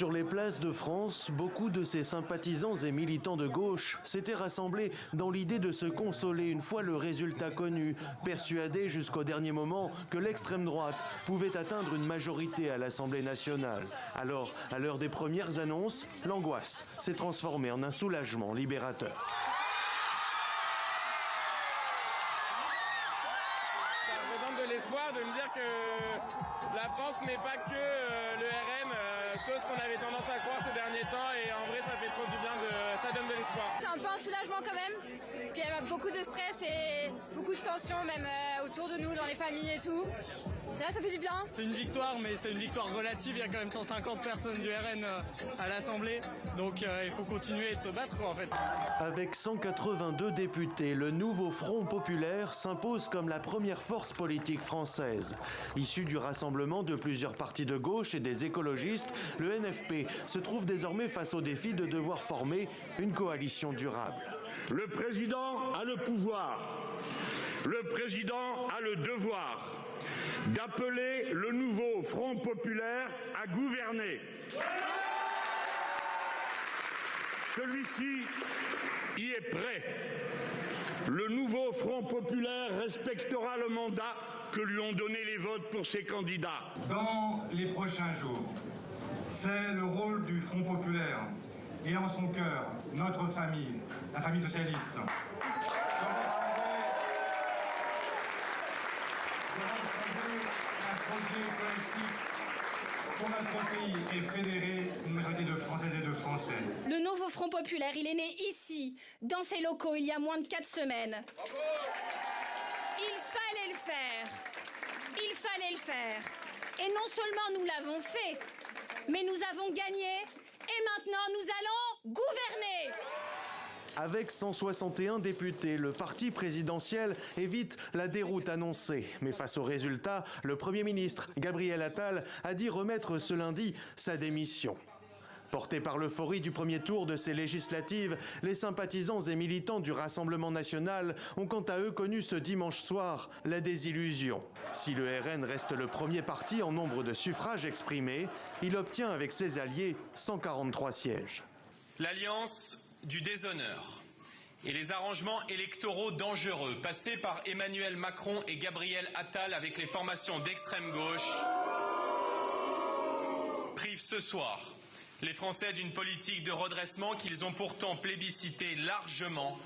Sur les places de France, beaucoup de ces sympathisants et militants de gauche s'étaient rassemblés dans l'idée de se consoler une fois le résultat connu, persuadés jusqu'au dernier moment que l'extrême droite pouvait atteindre une majorité à l'Assemblée nationale. Alors, à l'heure des premières annonces, l'angoisse s'est transformée en un soulagement libérateur. Ça représente de l'espoir de me dire que la France n'est pas que le RN, chose qu'on avait tendance à croire ces derniers temps, et en vrai ça fait trop du bien, ça donne de l'espoir. C'est un peu un soulagement quand même, parce qu'il y a beaucoup de stress et beaucoup de tension même autour de nous, dans les familles et tout. Là ça fait du bien. C'est une victoire, mais c'est une victoire relative, il y a quand même 150 personnes du RN à l'Assemblée, donc il faut continuer de se battre en fait. Avec 182 députés, le nouveau Front populaire s'impose comme la première force politique française. Issu du rassemblement de plusieurs partis de gauche et des écologistes, le NFP se trouve désormais face au défi de devoir former une coalition durable. Le président a le pouvoir, le président a le devoir d'appeler le nouveau Front populaire à gouverner. Celui-ci y est prêt. Le nouveau Front populaire respectera le mandat que lui ont donné les votes pour ses candidats. Dans les prochains jours, c'est le rôle du Front populaire et en son cœur, notre famille, la famille socialiste. Un projet collectif pour notre pays et fédérer une majorité de Françaises et de Français. Le nouveau Front populaire, il est né ici, dans ces locaux, il y a moins de 4 semaines. Il fallait le faire. Il fallait le faire. Et non seulement nous l'avons fait, mais nous avons gagné et maintenant nous allons gouverner. Avec 161 députés, le parti présidentiel évite la déroute annoncée. Mais face aux résultats, le Premier ministre, Gabriel Attal, a dit remettre ce lundi sa démission. Portés par l'euphorie du premier tour de ces législatives, les sympathisants et militants du Rassemblement national ont quant à eux connu ce dimanche soir la désillusion. Si le RN reste le premier parti en nombre de suffrages exprimés, il obtient avec ses alliés 143 sièges. L'alliance du déshonneur et les arrangements électoraux dangereux passés par Emmanuel Macron et Gabriel Attal avec les formations d'extrême gauche privent ce soir les Français d'une politique de redressement qu'ils ont pourtant plébiscité largement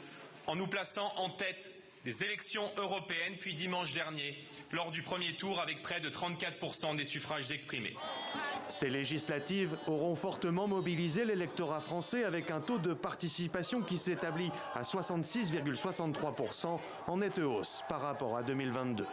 en nous plaçant en tête des élections européennes, puis dimanche dernier, lors du premier tour avec près de 34% des suffrages exprimés. Ces législatives auront fortement mobilisé l'électorat français avec un taux de participation qui s'établit à 66,63%, en nette hausse par rapport à 2022.